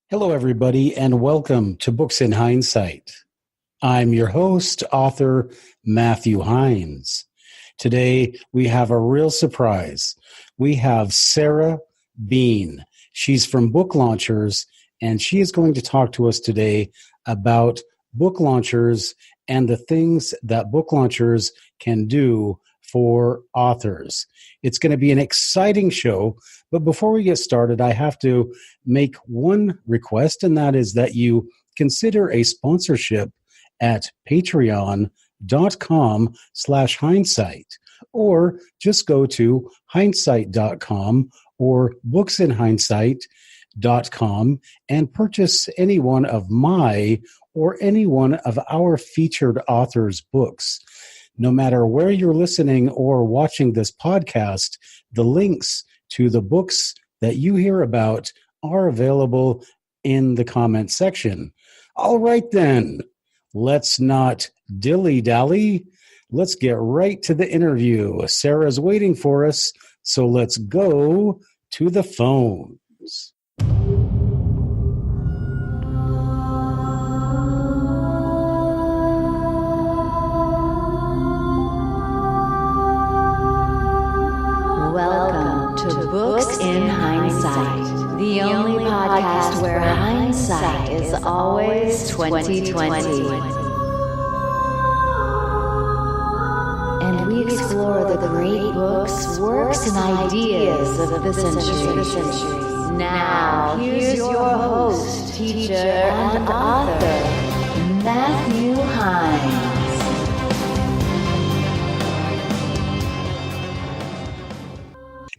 Hello, everybody, and welcome to Books in Hindsight. I'm your host, author Matthew Hines. Today, we have a real surprise. We have Sarah Bean. She's from Book Launchers, and she is going to talk to us today about book launchers and the things that book launchers can do for authors. It's going to be an exciting show, but before we get started, I have to make one request, and that is that you consider a sponsorship at patreon.com/hindsight, or just go to hindsight.com or booksinhindsight.com and purchase any one of my or any one of our featured authors' books. No matter where you're listening or watching this podcast, the links to the books that you hear about are available in the comment section. All right, then, let's not dilly-dally. Let's get right to the interview. Sarah's waiting for us, so let's go to the phones. Welcome to Books in Hindsight, the only podcast where hindsight is always 2020. And we explore the great books, works, and ideas of the century. Now, here's your host, teacher, and author, Matthew Hines.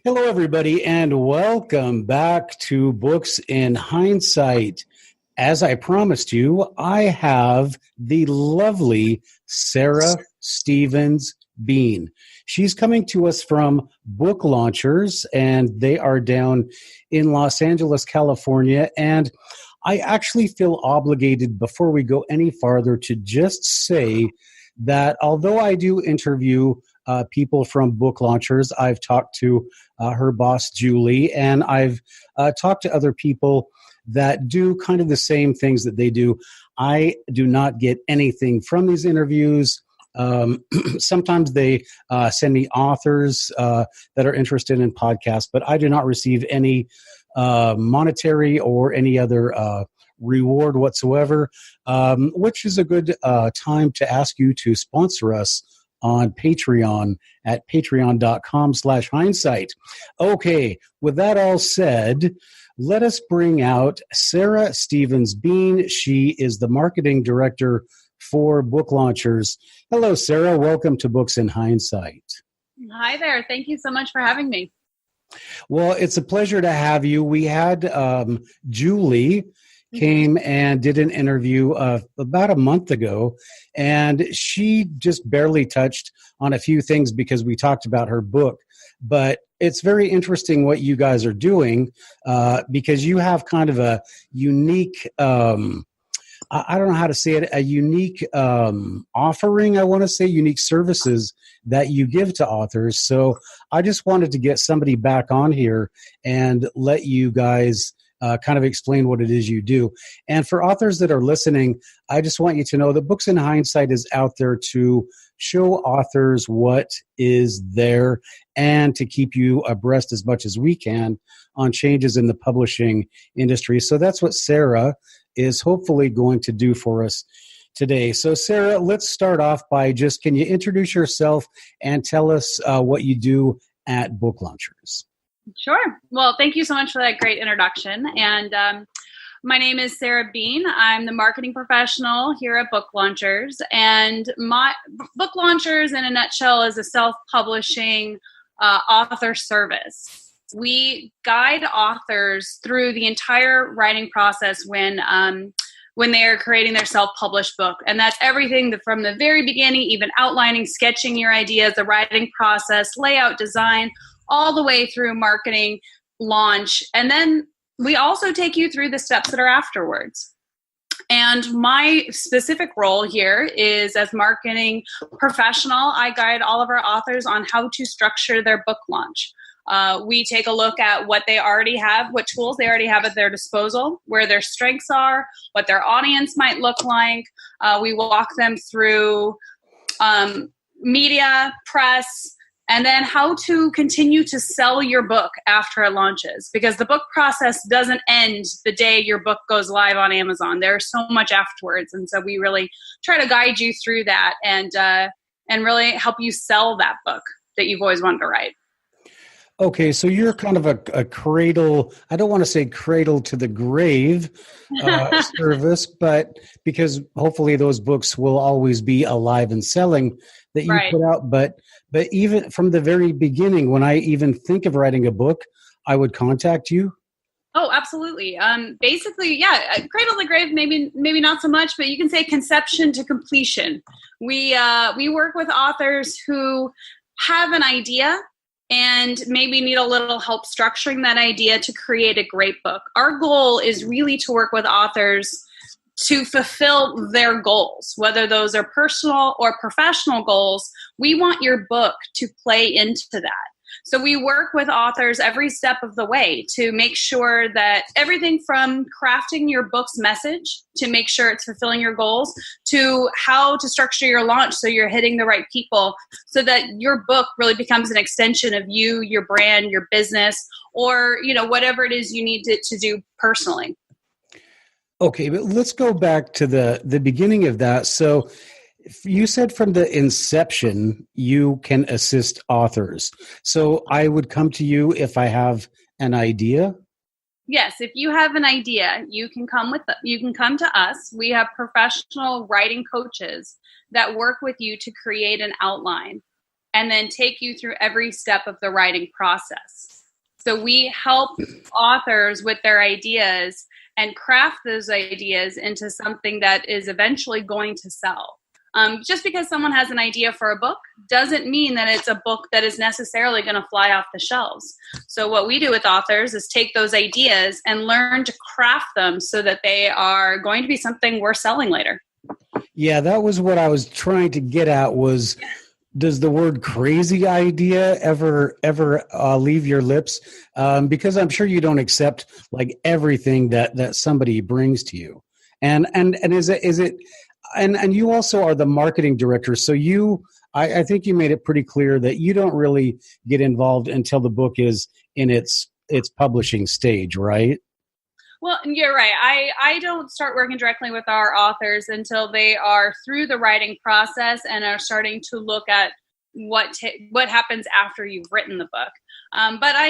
Hello, everybody, and welcome back to Books in Hindsight. As I promised you, I have the lovely Sarah Stevens Bean. She's coming to us from Book Launchers, and they are down in Los Angeles, California. And I actually feel obligated before we go any farther to just say that although I do interview people from Book Launchers, I've talked to her boss, Julie, and I've talked to other people that do kind of the same things that they do. I do not get anything from these interviews. Sometimes they send me authors that are interested in podcasts, but I do not receive any monetary or any other reward whatsoever, which is a good time to ask you to sponsor us on Patreon at patreon.com/hindsight. Okay, with that all said, let us bring out Sarah Stevens Bean. She is the marketing director for Book Launchers. Hello, Sarah. Welcome to Books in Hindsight. Hi there. Thank you so much for having me. Well, it's a pleasure to have you. We had Julie came and did an interview about a month ago, and she just barely touched on a few things because we talked about her book. But it's very interesting what you guys are doing because you have kind of a unique, I don't know how to say it, a unique offering, I want to say, unique services that you give to authors. So I just wanted to get somebody back on here and let you guys kind of explain what it is you do. And for authors that are listening, I just want you to know that Books in Hindsight is out there to show authors what is there and to keep you abreast as much as we can on changes in the publishing industry. So that's what Sarah is hopefully going to do for us today. So Sarah, let's start off by just, can you introduce yourself and tell us what you do at Book Launchers? Sure. Well, thank you so much for that great introduction. And my name is Sarah Bean. I'm the marketing professional here at Book Launchers. And my Book Launchers, in a nutshell, is a self-publishing author service. We guide authors through the entire writing process when they are creating their self-published book. And that's everything from the very beginning, even outlining, sketching your ideas, the writing process, layout, design, all the way through marketing, launch. And then we also take you through the steps that are afterwards. And my specific role here is as marketing professional. I guide all of our authors on how to structure their book launch. We take a look at what they already have, what tools they already have at their disposal, where their strengths are, what their audience might look like. We walk them through media, press, and then how to continue to sell your book after it launches. Because the book process doesn't end the day your book goes live on Amazon. There's so much afterwards. And so we really try to guide you through that and really help you sell that book that you've always wanted to write. Okay, so you're kind of a cradle, I don't want to say cradle to the grave service, but because hopefully those books will always be alive and selling that you Right. put out. But even from the very beginning, when I even think of writing a book, I would contact you. Oh, absolutely. Basically, yeah, cradle to grave, maybe not so much, but you can say conception to completion. We work with authors who have an idea and maybe need a little help structuring that idea to create a great book. Our goal is really to work with authors to fulfill their goals, whether those are personal or professional goals. We want your book to play into that. So we work with authors every step of the way to make sure that everything from crafting your book's message to make sure it's fulfilling your goals to how to structure your launch so you're hitting the right people so that your book really becomes an extension of you, your brand, your business, or whatever it is you need to do personally. Okay, but let's go back to the beginning of that. So you said from the inception, you can assist authors. So I would come to you if I have an idea? Yes, if you have an idea, you can come to us. We have professional writing coaches that work with you to create an outline and then take you through every step of the writing process. So we help authors with their ideas and craft those ideas into something that is eventually going to sell. Just because someone has an idea for a book doesn't mean that it's a book that is necessarily going to fly off the shelves. So what we do with authors is take those ideas and learn to craft them so that they are going to be something worth selling later. Yeah, that was what I was trying to get at was, does the word crazy idea ever leave your lips? Because I'm sure you don't accept like everything that somebody brings to you. And is it and you also are the marketing director. So I think you made it pretty clear that you don't really get involved until the book is in its publishing stage, right? Well, you're right. I don't start working directly with our authors until they are through the writing process and are starting to look at what happens after you've written the book. But I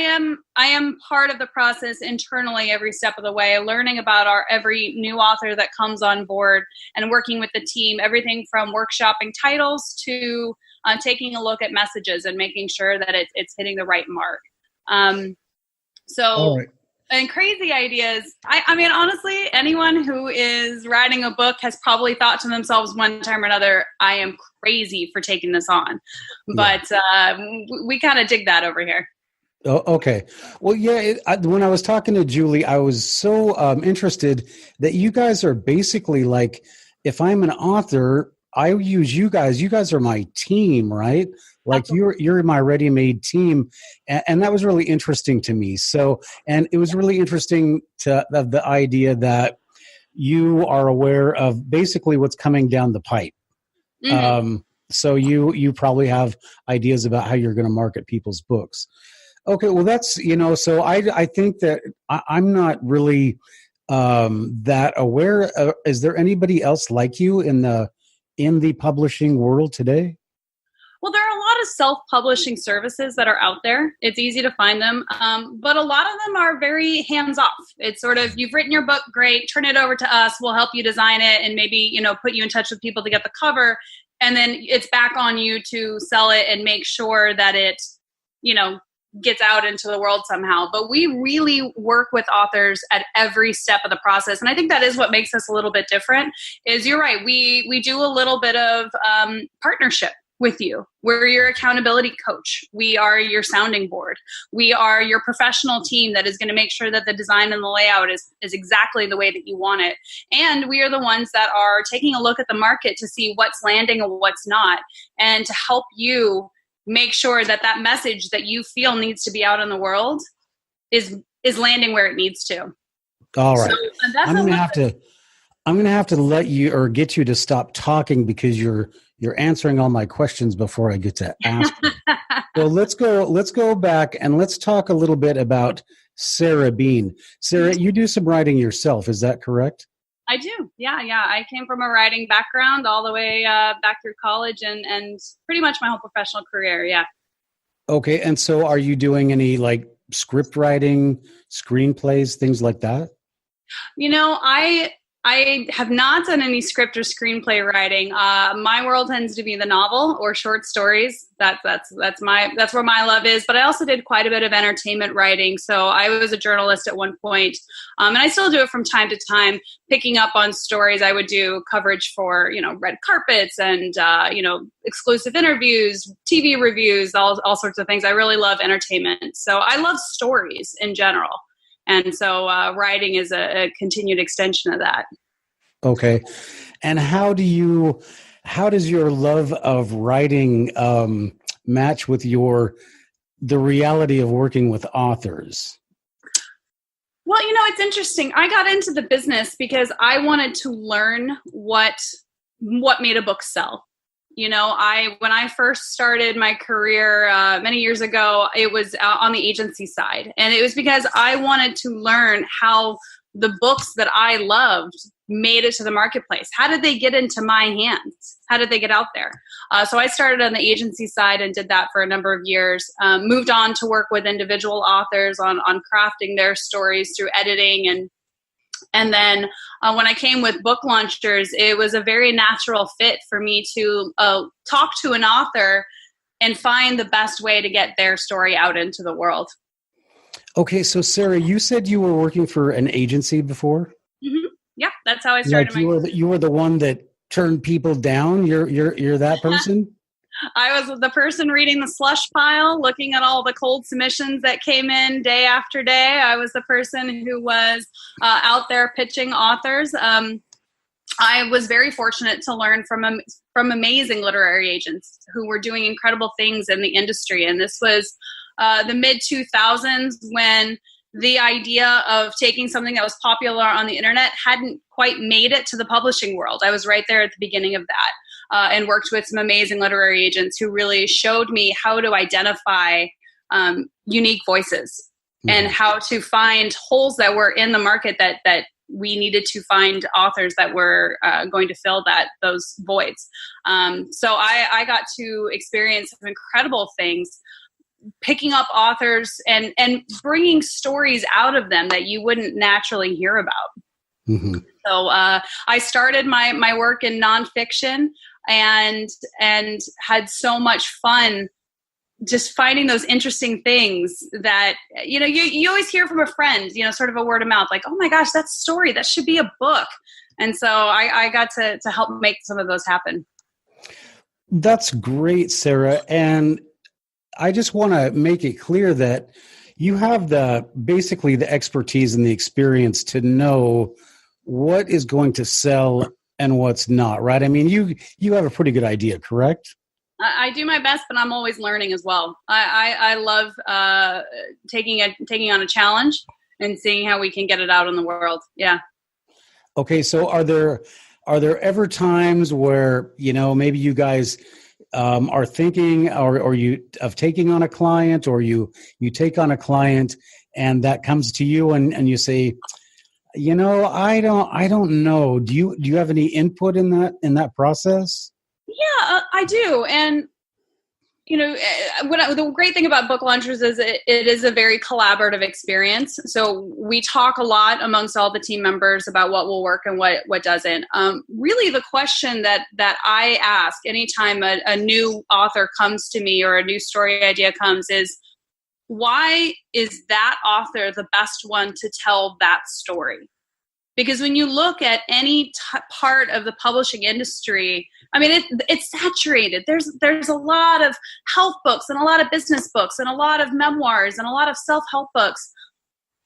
am part of the process internally every step of the way, learning about every new author that comes on board and working with the team, everything from workshopping titles to taking a look at messages and making sure that it's hitting the right mark. All right. And crazy ideas. I mean, honestly, anyone who is writing a book has probably thought to themselves one time or another, I am crazy for taking this on. But we kind of dig that over here. Oh, okay. Well, yeah, when I was talking to Julie, I was so interested that you guys are basically like, if I'm an author, I use you guys. You guys are my team, right? Like you're my ready-made team, and that was really interesting to me. So, and it was really interesting of the idea that you are aware of basically what's coming down the pipe. Mm-hmm. So you probably have ideas about how you're going to market people's books. Okay, well that's so I think that I'm not really that aware. Is there anybody else like you in the publishing world today? Well, there are a lot of self-publishing services that are out there. It's easy to find them, but a lot of them are very hands-off. It's sort of, you've written your book, great, turn it over to us, we'll help you design it and maybe, put you in touch with people to get the cover, and then it's back on you to sell it and make sure that it, gets out into the world somehow. But we really work with authors at every step of the process. And I think that is what makes us a little bit different, is you're right, we do a little bit of partnership with you. We're your accountability coach. We are your sounding board. We are your professional team that is going to make sure that the design and the layout is exactly the way that you want it. And we are the ones that are taking a look at the market to see what's landing and what's not, and to help you make sure that that message that you feel needs to be out in the world is landing where it needs to. All right. So that's I'm going to have to let you or get you to stop talking because you're answering all my questions before I get to ask them. So let's go back and let's talk a little bit about Sarah Bean. Sarah, you do some writing yourself. Is that correct? I do. Yeah. I came from a writing background all the way back through college and pretty much my whole professional career. Yeah. Okay. And so are you doing any like script writing, screenplays, things like that? I have not done any script or screenplay writing. My world tends to be the novel or short stories. That's where my love is. But I also did quite a bit of entertainment writing. So I was a journalist at one point, and I still do it from time to time, picking up on stories. I would do coverage for red carpets and exclusive interviews, TV reviews, all sorts of things. I really love entertainment. So I love stories in general. And so writing is a continued extension of that. Okay. And how does your love of writing match with the reality of working with authors? Well, it's interesting. I got into the business because I wanted to learn what made a book sell. When I first started my career many years ago, it was on the agency side. And it was because I wanted to learn how the books that I loved made it to the marketplace. How did they get into my hands? How did they get out there? So I started on the agency side and did that for a number of years. Moved on to work with individual authors on crafting their stories through editing and then when I came with Book Launchers, it was a very natural fit for me to talk to an author and find the best way to get their story out into the world. Okay, so Sarah, you said you were working for an agency before? Mm-hmm. Yeah, that's how I started. Like you were the one that turned people down? You're that person? I was the person reading the slush pile, looking at all the cold submissions that came in day after day. I was the person who was out there pitching authors. I was very fortunate to learn from amazing literary agents who were doing incredible things in the industry. And this was the mid-2000s when the idea of taking something that was popular on the internet hadn't quite made it to the publishing world. I was right there at the beginning of that. And worked with some amazing literary agents who really showed me how to identify unique voices and how to find holes that were in the market that we needed to find authors that were going to fill those voids. So I got to experience some incredible things, picking up authors and bringing stories out of them that you wouldn't naturally hear about. Mm-hmm. So I started my work in nonfiction and had so much fun just finding those interesting things that, you always hear from a friend, sort of a word of mouth, like, oh my gosh, that story, that should be a book. And so I got to help make some of those happen. That's great, Sarah. And I just want to make it clear that you have basically the expertise and the experience to know what is going to sell and what's not, right? I mean, you have a pretty good idea, correct? I do my best, but I'm always learning as well. I love taking on a challenge and seeing how we can get it out in the world. Yeah. Okay, so are there ever times where maybe you guys are thinking or you of taking on a client, or you take on a client and that comes to you and you say, I don't know. Do you have any input in that process? Yeah, I do. And, the great thing about Book Launchers is it is a very collaborative experience. So we talk a lot amongst all the team members about what will work and what doesn't. Really, the question that I ask anytime a new author comes to me or a new story idea comes is, why is that author the best one to tell that story? Because when you look at any part of the publishing industry, I mean, it's saturated. There's a lot of health books and a lot of business books and a lot of memoirs and a lot of self-help books.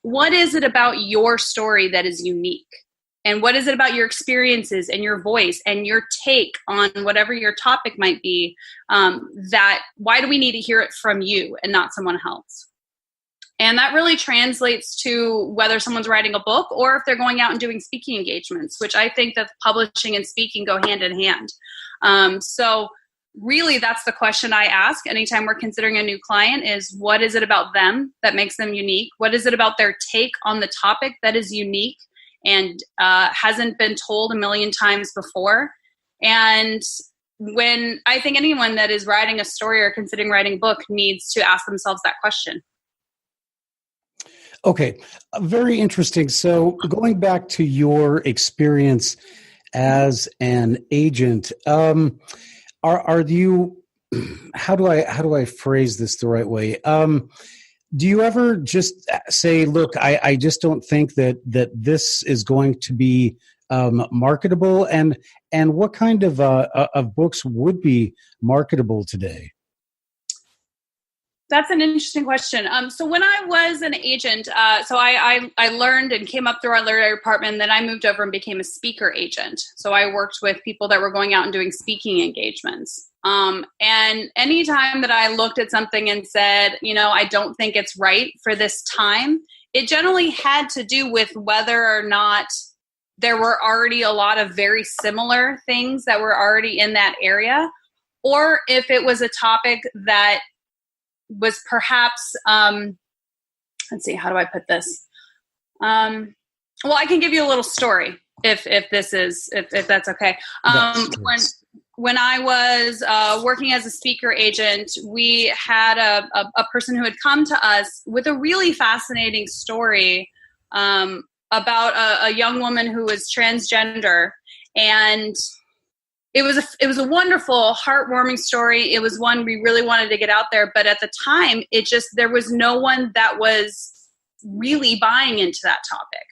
What is it about your story that is unique? And what is it about your experiences and your voice and your take on whatever your topic might be, that why do we need to hear it from you and not someone else? And that really translates to whether someone's writing a book or if they're going out and doing speaking engagements, which I think that publishing and speaking go hand in hand. So really, that's the question I ask anytime we're considering a new client is, what is it about them that makes them unique? What is it about their take on the topic that is unique and hasn't been told a million times before? And when I think anyone that is writing a story or considering writing a book needs to ask themselves that question. Okay, very interesting. So going back to your experience as an agent, are you? How do I phrase this the right way? Do you ever just say, "Look, I just don't think that this is going to be marketable"? And what kind of books would be marketable today? That's an interesting question. So when I was an agent, so I learned and came up through our literary department, and then I moved over and became a speaker agent. So I worked with people that were going out and doing speaking engagements. And anytime that I looked at something and said, I don't think it's right for this time, it generally had to do with whether or not there were already a lot of very similar things that were already in that area, or if it was a topic that was perhaps, let's see, how do I put this? Well, I can give you a little story if that's okay. When I was working as a speaker agent, we had a person who had come to us with a really fascinating story about a young woman who was transgender, and it was a wonderful, heartwarming story. It was one we really wanted to get out there, but at the time, there was no one that was really buying into that topic.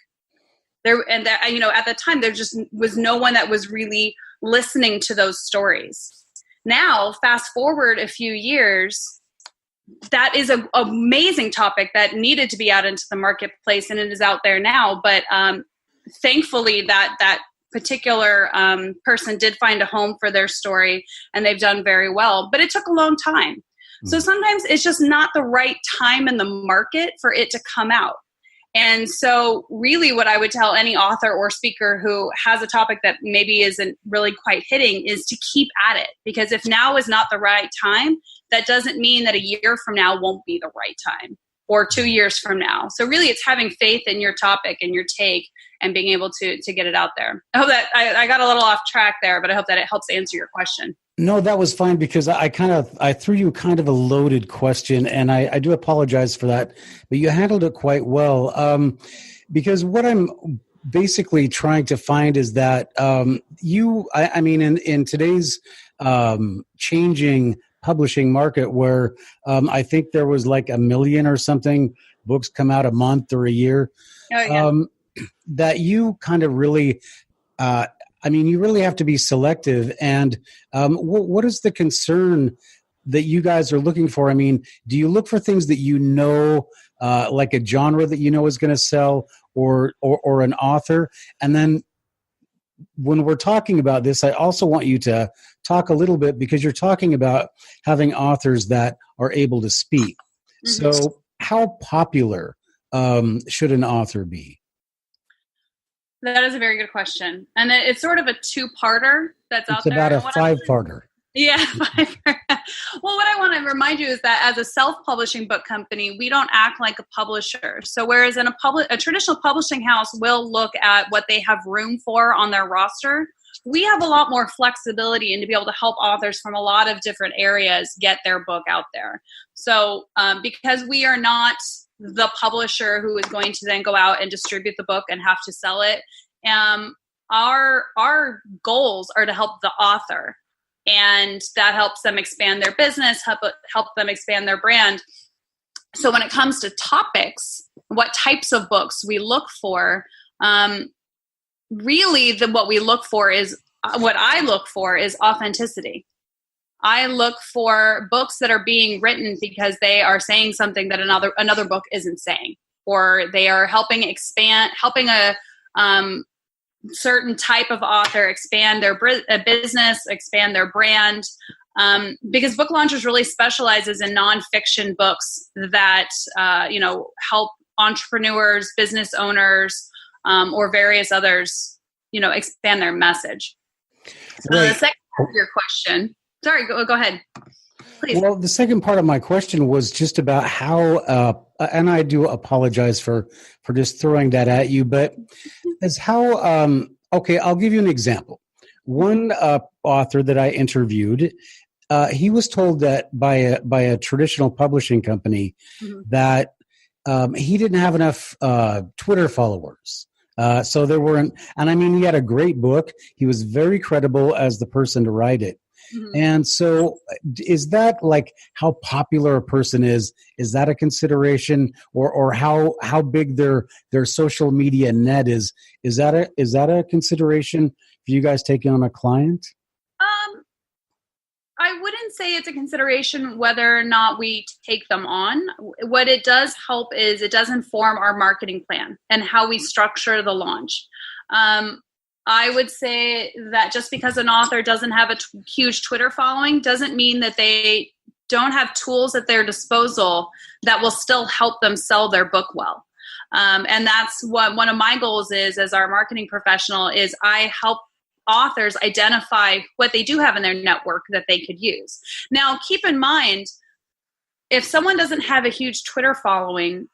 At the time, there just was no one that was really listening to those stories. Now, fast forward a few years, that is an amazing topic that needed to be out into the marketplace, and it is out there now. But thankfully, that particular person did find a home for their story, and they've done very well. But it took a long time. Mm-hmm. So sometimes it's just not the right time in the market for it to come out. And so really what I would tell any author or speaker who has a topic that maybe isn't really quite hitting is to keep at it. Because if now is not the right time, that doesn't mean that a year from now won't be the right time, or 2 years from now. So really it's having faith in your topic and your take and being able to get it out there. I hope that I got a little off track there, but I hope that it helps answer your question. No, that was fine, because I threw you kind of a loaded question, and I do apologize for that, but you handled it quite well. Because what I'm basically trying to find is that in today's changing publishing market, where I think there was like 1 million or something books come out a month or a year, that you kind of really you really have to be selective. And what is the concern that you guys are looking for? I mean, do you look for things that like a genre that is going to sell, or an author? And then when we're talking about this, I also want you to talk a little bit, because you're talking about having authors that are able to speak. Mm-hmm. So how popular should an author be? That is a very good question. And it's sort of a two-parter that's out there. It's about a five-parter. Yeah. Well, what I want to remind you is that as a self-publishing book company, we don't act like a publisher. So whereas in a traditional publishing house will look at what they have room for on their roster, we have a lot more flexibility and to be able to help authors from a lot of different areas get their book out there. So because we are not the publisher who is going to then go out and distribute the book and have to sell it, our goals are to help the author, and that helps them expand their business, help them expand their brand. So when it comes to topics, what types of books we look for, really what I look for is authenticity. I look for books that are being written because they are saying something that another book isn't saying, or they are helping certain type of author expand their business, expand their brand. Because Book Launchers really specializes in nonfiction books that, help entrepreneurs, business owners, or various others, expand their message. So Right. the second part of your question, sorry, go ahead, please. Well, the second part of my question was just about how, and I do apologize for just throwing that at you, but is how, okay, I'll give you an example. One author that I interviewed, he was told that by a traditional publishing company that he didn't have enough Twitter followers. So there weren't, and I mean, he had a great book. He was very credible as the person to write it. And so is that like how popular a person is that a consideration, or how big their social media net is? Is that a consideration for you guys taking on a client? I wouldn't say it's a consideration whether or not we take them on. What it does help is it does inform our marketing plan and how we structure the launch. I would say that just because an author doesn't have a huge Twitter following doesn't mean that they don't have tools at their disposal that will still help them sell their book well. And that's what one of my goals is as our marketing professional is I help authors identify what they do have in their network that they could use. Now, keep in mind, if someone doesn't have a huge Twitter following,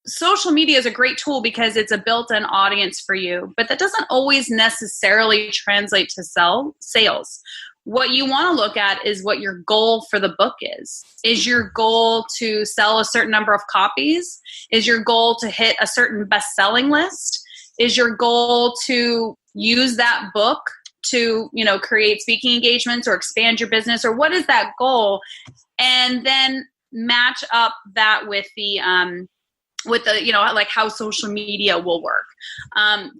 social media is a great tool because it's a built-in audience for you, but that doesn't always necessarily translate to sales. What you want to look at is what your goal for the book is. Is your goal to sell a certain number of copies? Is your goal to hit a certain best-selling list? Is your goal to use that book to, create speaking engagements or expand your business, or what is that goal? And then match up that with the like how social media will work.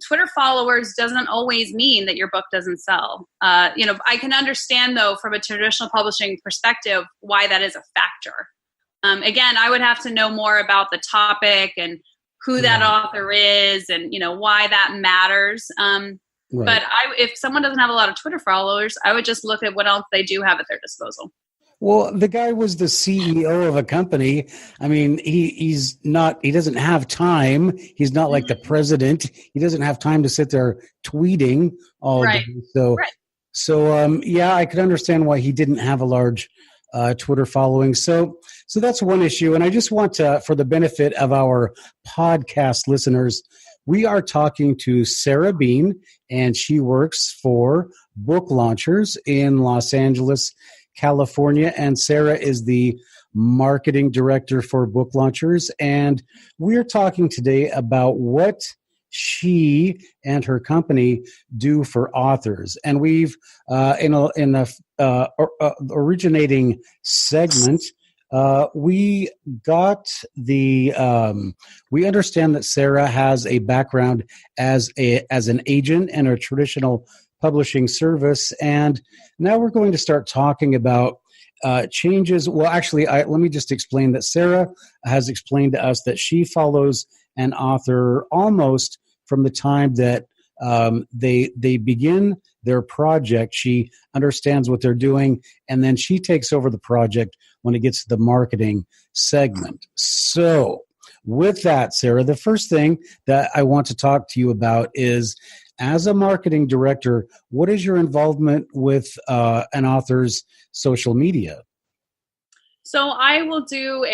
Twitter followers doesn't always mean that your book doesn't sell. I can understand though, from a traditional publishing perspective, why that is a factor. Again, I would have to know more about the topic and who that author is and, why that matters. Right. But if someone doesn't have a lot of Twitter followers, I would just look at what else they do have at their disposal. Well, the guy was the CEO of a company. I mean, he doesn't have time. He's not like the president. He doesn't have time to sit there tweeting all day. So I could understand why he didn't have a large Twitter following. So that's one issue. And I just want to, for the benefit of our podcast listeners, we are talking to Sarah Bean, and she works for Book Launchers in Los Angeles, California. And Sarah is the marketing director for Book Launchers. And we're talking today about what she and her company do for authors. And we've, in the originating segment, we understand that Sarah has a background as an agent in a traditional publishing service, and now we're going to start talking about changes. Well, actually, let me just explain that Sarah has explained to us that she follows an author almost from the time that they begin their project. She understands what they're doing, and then she takes over the project when it gets to the marketing segment. So with that, Sarah, the first thing that I want to talk to you about is, as a marketing director, what is your involvement with an author's social media? So I will do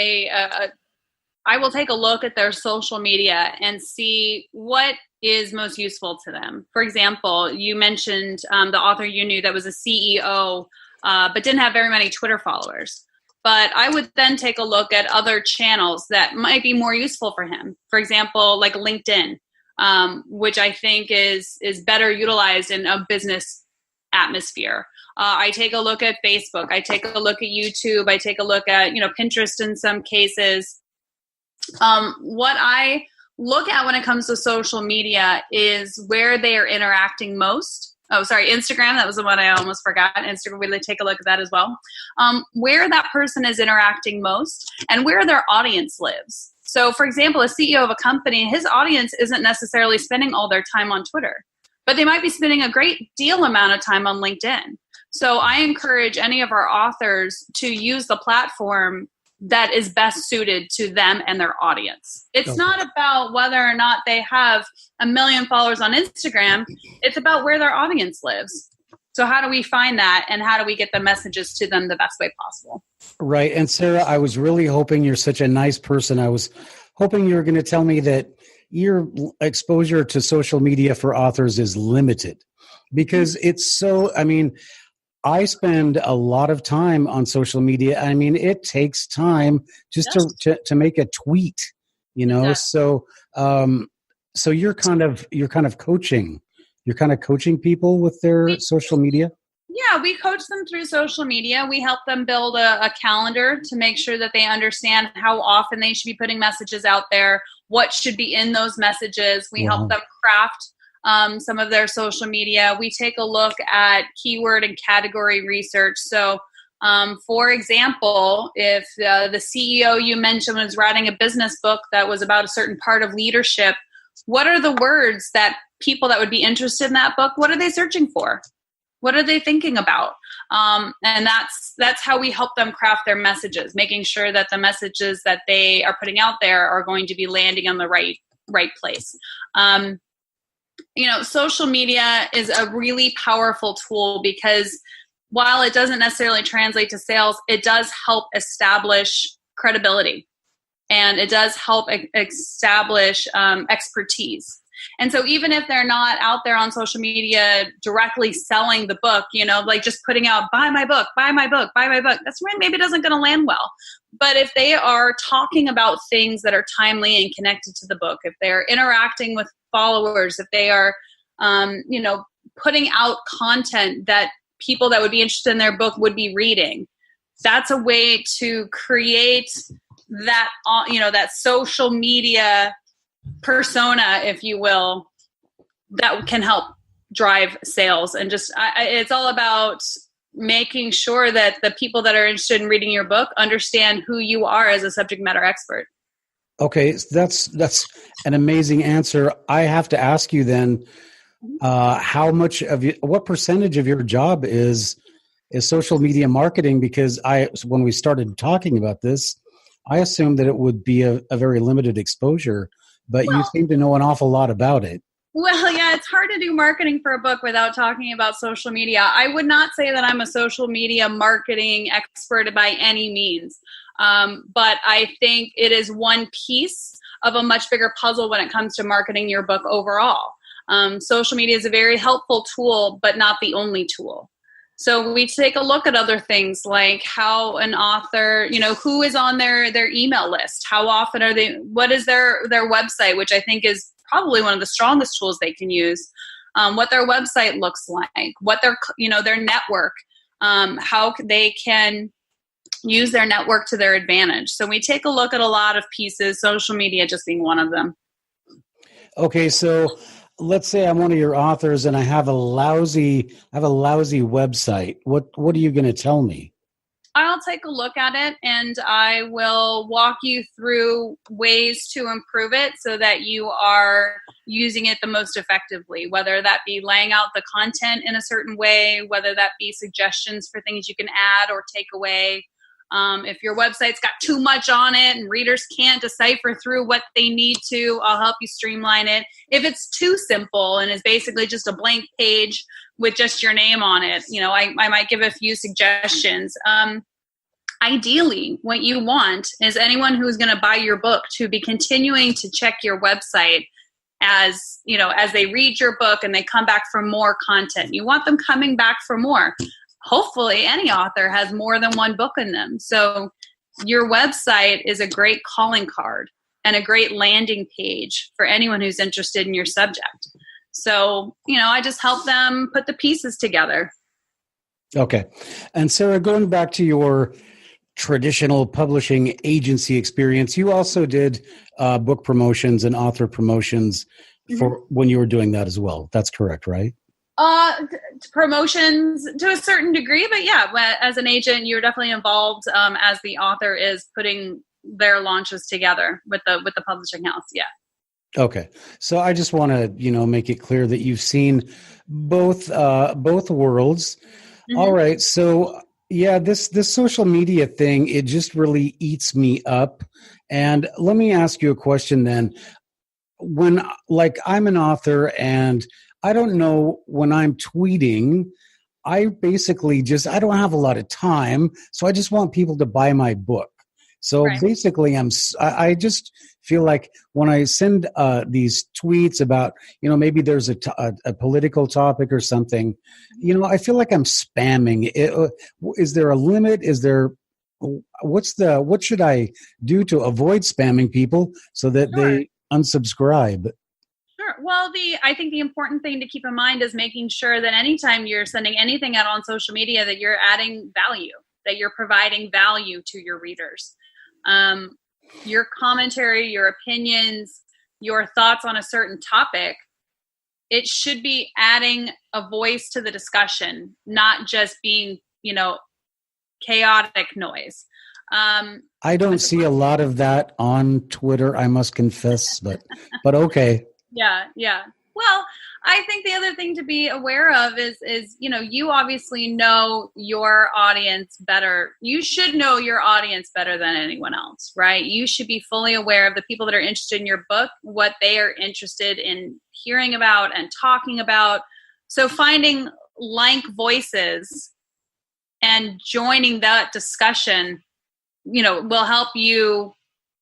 I will take a look at their social media and see what is most useful to them. For example, you mentioned the author you knew that was a CEO, but didn't have very many Twitter followers. But I would then take a look at other channels that might be more useful for him. For example, like LinkedIn, which I think is better utilized in a business atmosphere. I take a look at Facebook. I take a look at YouTube. I take a look at Pinterest in some cases. What I look at when it comes to social media is where they are interacting most. Oh, sorry, Instagram. That was the one I almost forgot. Instagram, we take a look at that as well. Where that person is interacting most and where their audience lives. So, for example, a CEO of a company, his audience isn't necessarily spending all their time on Twitter, but they might be spending a great deal amount of time on LinkedIn. So I encourage any of our authors to use the platform that is best suited to them and their audience. It's not about whether or not they have 1 million followers on Instagram. It's about where their audience lives. So how do we find that, and how do we get the messages to them the best way possible? Right. And Sarah, I was really hoping, you're such a nice person, I was hoping you were going to tell me that your exposure to social media for authors is limited, because it's so, I mean, I spend a lot of time on social media. I mean, it takes time just to make a tweet, you know. Exactly. So you're kind of coaching people with their social media. Yeah, we coach them through social media. We help them build a calendar to make sure that they understand how often they should be putting messages out there, what should be in those messages. We help them craft some of their social media. We take a look at keyword and category research. So, for example, if the CEO you mentioned was writing a business book that was about a certain part of leadership, what are the words that people that would be interested in that book, what are they searching for? What are they thinking about? And that's how we help them craft their messages, making sure that the messages that they are putting out there are going to be landing on the right place. You know, social media is a really powerful tool, because while it doesn't necessarily translate to sales, it does help establish credibility, and it does help establish expertise. And so even if they're not out there on social media directly selling the book, you know, like just putting out, buy my book, that's when maybe doesn't going to land well. But if they are talking about things that are timely and connected to the book, if they're interacting with followers, if they are, you know, putting out content that people that would be interested in their book would be reading, that's a way to create that, you know, that social media persona, if you will, that can help drive sales. And just, it's all about making sure that the people that are interested in reading your book understand who you are as a subject matter expert. Okay, that's an amazing answer. I have to ask you then, what percentage of your job is social media marketing? Because when we started talking about this, I assumed that it would be a very limited exposure, but you seem to know an awful lot about it. Well, yeah, it's hard to do marketing for a book without talking about social media. I would not say that I'm a social media marketing expert by any means, but I think it is one piece of a much bigger puzzle when it comes to marketing your book overall. Social media is a very helpful tool, but not the only tool. So we take a look at other things like how an author, you know, who is on their email list, how often are they, what is their website, which I think is probably one of the strongest tools they can use, what their website looks like, what their network, how they can use their network to their advantage. So we take a look at a lot of pieces, social media just being one of them. Okay, so let's say I'm one of your authors and I have a lousy website. What are you going to tell me? I'll take a look at it and I will walk you through ways to improve it so that you are using it the most effectively, whether that be laying out the content in a certain way, whether that be suggestions for things you can add or take away. If your website's got too much on it and readers can't decipher through what they need to, I'll help you streamline it. If it's too simple and is basically just a blank page with just your name on it, you know, I might give a few suggestions. Ideally, what you want is anyone who's going to buy your book to be continuing to check your website as, you know, as they read your book and they come back for more content. You want them coming back for more. Hopefully any author has more than one book in them. So your website is a great calling card and a great landing page for anyone who's interested in your subject. So, you know, I just help them put the pieces together. Okay. And Sarah, going back to your traditional publishing agency experience, you also did book promotions and author promotions for when you were doing that as well. That's correct, right? Promotions to a certain degree, but yeah, as an agent, you're definitely involved as the author is putting their launches together with the publishing house. Yeah. Okay. So I just want to, make it clear that you've seen both worlds. Mm-hmm. All right. So yeah, this social media thing, it just really eats me up. And let me ask you a question then. When, like, I'm an author and I don't know, when I'm tweeting, I basically I don't have a lot of time. So I just want people to buy my book. So Right. basically, I just feel like when I send these tweets about, maybe there's a political topic or something, I feel like I'm spamming. Is there a limit? What should I do to avoid spamming people so that Sure. they unsubscribe? Sure. Well, I think the important thing to keep in mind is making sure that anytime you're sending anything out on social media, that you're adding value, that you're providing value to your readers. Your commentary, your opinions, your thoughts on a certain topic, it should be adding a voice to the discussion, not just being, chaotic noise. I don't see a lot of that on Twitter, I must confess, but okay. Yeah. Well, I think the other thing to be aware of is, you obviously know your audience better. You should know your audience better than anyone else, right? You should be fully aware of the people that are interested in your book, what they are interested in hearing about and talking about. So finding like voices and joining that discussion, will help you,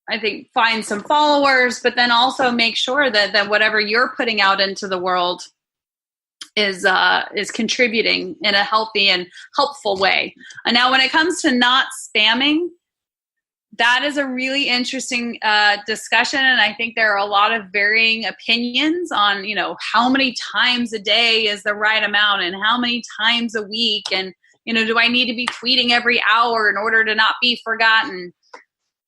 I think, find some followers, but then also make sure that whatever you're putting out into the world is contributing in a healthy and helpful way. And now when it comes to not spamming, that is a really interesting discussion. And I think there are a lot of varying opinions on, how many times a day is the right amount and how many times a week. And, do I need to be tweeting every hour in order to not be forgotten?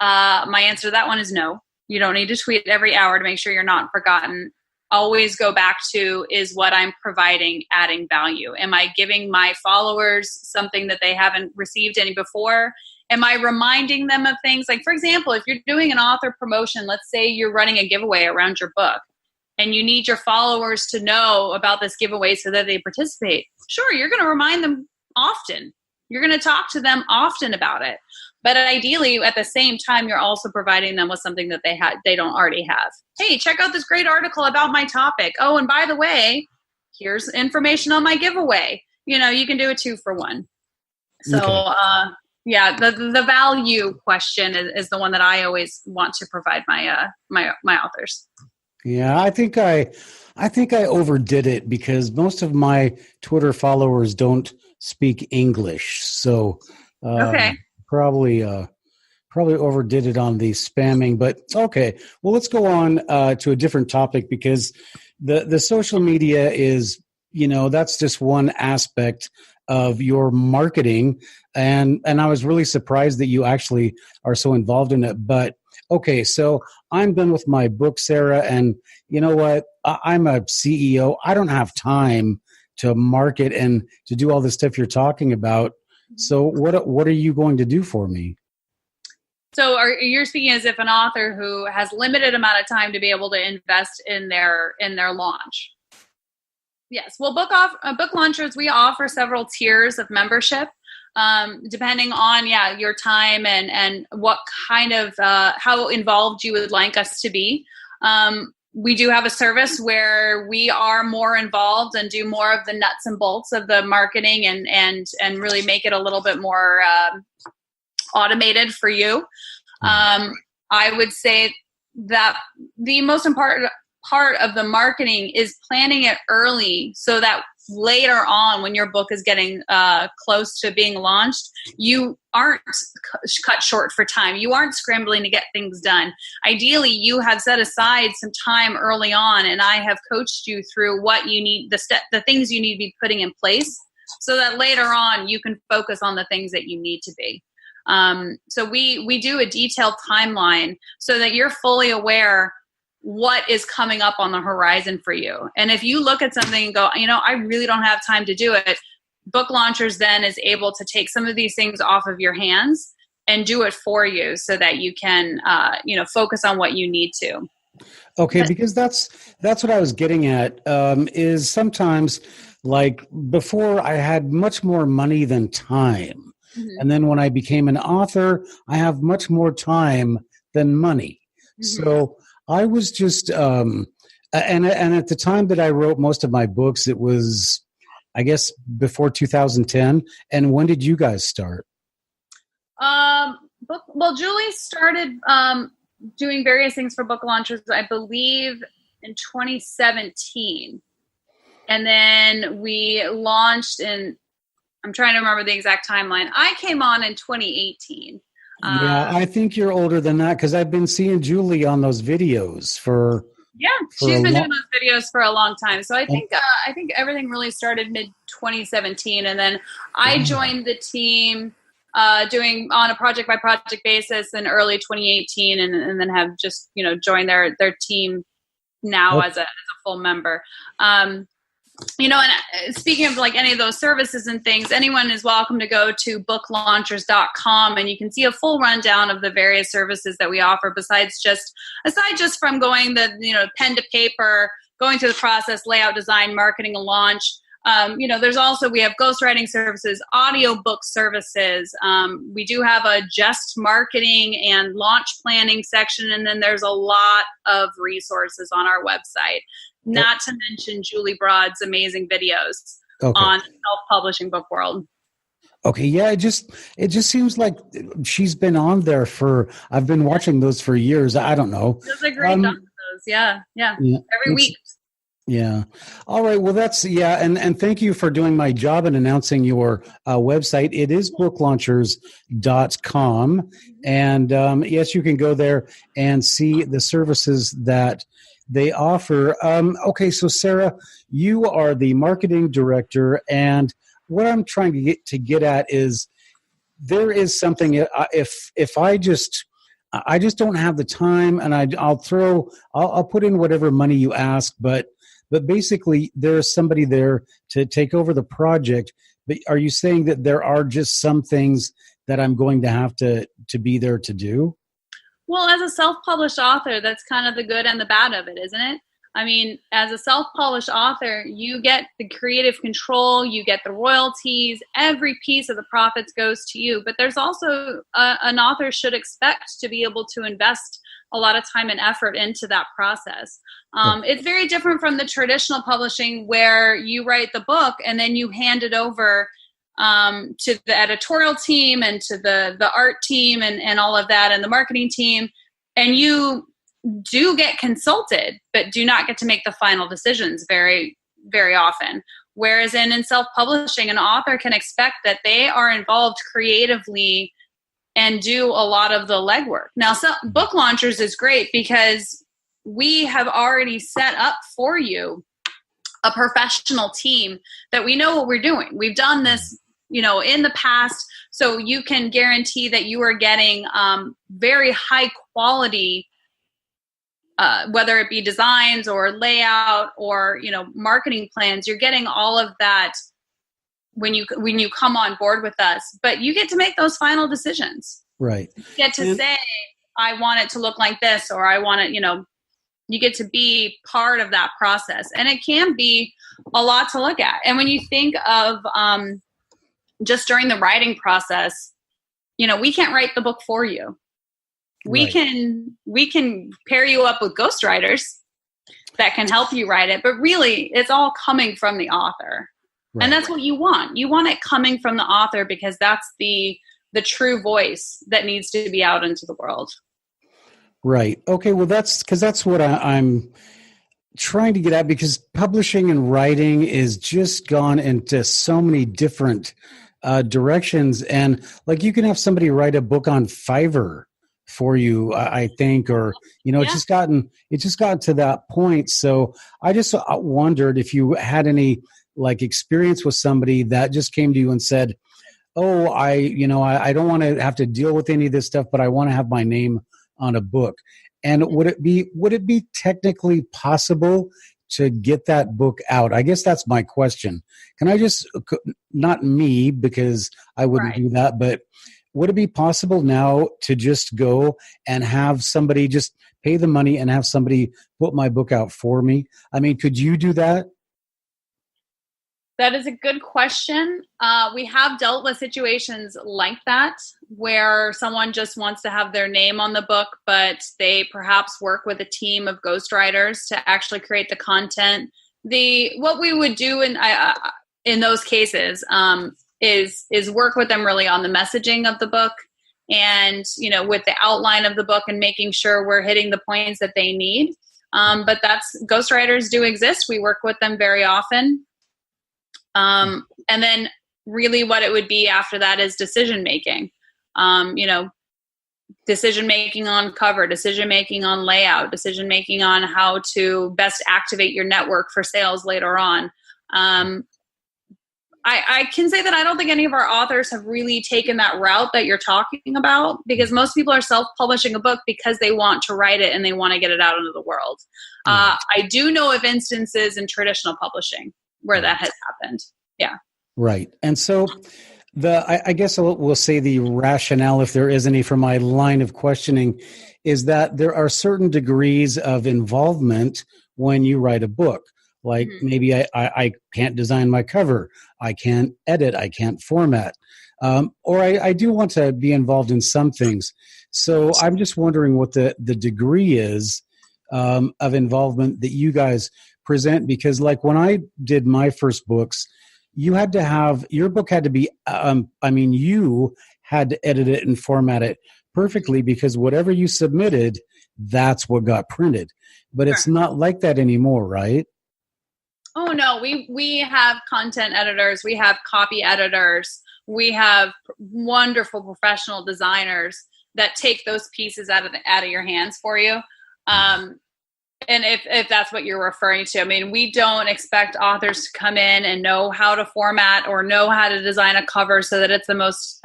My answer to that one is no. You don't need to tweet every hour to make sure you're not forgotten. Always go back to, is what I'm providing adding value? Am I giving my followers something that they haven't received any before? Am I reminding them of things? Like, for example, if you're doing an author promotion, let's say you're running a giveaway around your book and you need your followers to know about this giveaway so that they participate. Sure, you're going to remind them often. You're going to talk to them often about it. But ideally, at the same time, you're also providing them with something that they don't already have. Hey, check out this great article about my topic. Oh, and by the way, here's information on my giveaway. You can do a 2-for-1. So, okay. The value question is the one that I always want to provide my authors. Yeah, I think I overdid it because most of my Twitter followers don't speak English. So, okay. Probably overdid it on the spamming, but okay. Well, let's go on to a different topic because the social media is, that's just one aspect of your marketing, and I was really surprised that you actually are so involved in it. But okay, so I'm done with my book, Sarah, and you know what? I'm a CEO. I don't have time to market and to do all the stuff you're talking about. So what are you going to do for me? So you're speaking as if an author who has limited amount of time to be able to invest in their launch. Yes. Well, book launchers, we offer several tiers of membership, depending on your time and what kind of how involved you would like us to be. We do have a service where we are more involved and do more of the nuts and bolts of the marketing and really make it a little bit more automated for you. I would say that the most important part of the marketing is planning it early so that later on when your book is getting close to being launched, you aren't cut short for time. You aren't scrambling to get things done. Ideally, you have set aside some time early on, and I have coached you through what you need, the things you need to be putting in place so that later on you can focus on the things that you need to be. So we do a detailed timeline so that you're fully aware what is coming up on the horizon for you. And if you look at something and go, I really don't have time to do it, Book Launchers then is able to take some of these things off of your hands do it for you so that you can, focus on what you need to. Okay, because that's what I was getting at, is sometimes, like, before I had much more money than time. Mm-hmm. And then when I became an author, I have much more time than money. Mm-hmm. So I was just, and at the time that I wrote most of my books, it was, I guess, before 2010. And when did you guys start? Julie started doing various things for book launchers, I believe, in 2017. And then we launched I'm trying to remember the exact timeline. I came on in 2018. Yeah, I think you're older than that because I've been seeing Julie on those videos for. Yeah, she's been doing those videos for a long time. So I think everything really started mid 2017, and then I joined the team doing on a project by project basis in early 2018, and then have just joined their team now as a full member. And speaking of like any of those services and things, anyone is welcome to go to booklaunchers.com, and you can see a full rundown of the various services that we offer aside just from going the pen to paper, going through the process, layout, design, marketing, and launch. We have ghostwriting services, audiobook services. We do have a just marketing and launch planning section, and then there's a lot of resources on our website. Not to mention Julie Broad's amazing videos on the self-publishing book world. Okay, yeah, it just seems like she's been on there I've been watching those for years. I don't know. Does a great job with those. Yeah. Every week. Yeah. All right. Well, and thank you for doing my job and announcing your website. It is booklaunchers.com. And yes, you can go there and see the services that they offer. Okay, so Sarah, you are the marketing director, and what I'm trying to get at is there is something. If I just don't have the time, and I'll put in whatever money you ask, but basically there is somebody there to take over the project. But are you saying that there are just some things that I'm going to have to be there to do? Well, as a self-published author, that's kind of the good and the bad of it, isn't it? I mean, as a self-published author, you get the creative control, you get the royalties, every piece of the profits goes to you. But there's also an author should expect to be able to invest a lot of time and effort into that process. It's very different from the traditional publishing where you write the book and then you hand it over to the editorial team and to the art team and all of that and the marketing team. And you do get consulted, but do not get to make the final decisions very, very often. Whereas in self-publishing, an author can expect that they are involved creatively and do a lot of the legwork. Now, Book Launchers is great because we have already set up for you a professional team that we know what we're doing. We've done this, in the past, so you can guarantee that you are getting very high quality, whether it be designs or layout or marketing plans. You're getting all of that when you come on board with us, but you get to make those final decisions. Right. You get to say, I want it to look like this, or I want it, you get to be part of that process. And it can be a lot to look at. And when you think of just during the writing process, we can't write the book for you. We can pair you up with ghostwriters that can help you write it, but really it's all coming from the author. Right. And that's what you want. You want it coming from the author because that's the true voice that needs to be out into the world. Right. Okay. Well, that's what I'm trying to get at, because publishing and writing is just gone into so many different directions. And like, you can have somebody write a book on Fiverr for you, I think, or, it's just gotten to that point. So I just wondered if you had any experience with somebody that just came to you and said, oh, I don't want to have to deal with any of this stuff, but I want to have my name on a book. And would it be technically possible to get that book out? I guess that's my question. Can I just, not me, because I wouldn't do that, but would it be possible now to just go and have somebody just pay the money and have somebody put my book out for me? I mean, could you do that? That is a good question. We have dealt with situations like that where someone just wants to have their name on the book, but they perhaps work with a team of ghostwriters to actually create the content. What we would do in those cases is work with them really on the messaging of the book, and with the outline of the book, and making sure we're hitting the points that they need. But ghostwriters do exist. We work with them very often. And then really what it would be after that is decision making. Decision making on cover, decision making on layout, decision making on how to best activate your network for sales later on. I can say that I don't think any of our authors have really taken that route that you're talking about, because most people are self-publishing a book because they want to write it and they want to get it out into the world. I do know of instances in traditional publishing where that has happened. Yeah. Right. And so I guess we'll say the rationale, if there is any, from my line of questioning, is that there are certain degrees of involvement when you write a book. Like maybe I can't design my cover, I can't edit, I can't format, or I do want to be involved in some things. So I'm just wondering what the degree is of involvement that you guys present, because like when I did my first books, you had to have, your book had to be, you had to edit it and format it perfectly, because whatever you submitted, that's what got printed. But it's not like that anymore, right? Oh no, we have content editors, we have copy editors, we have wonderful professional designers that take those pieces out of your hands for you. And if that's what you're referring to, I mean, we don't expect authors to come in and know how to format or know how to design a cover so that it's the most,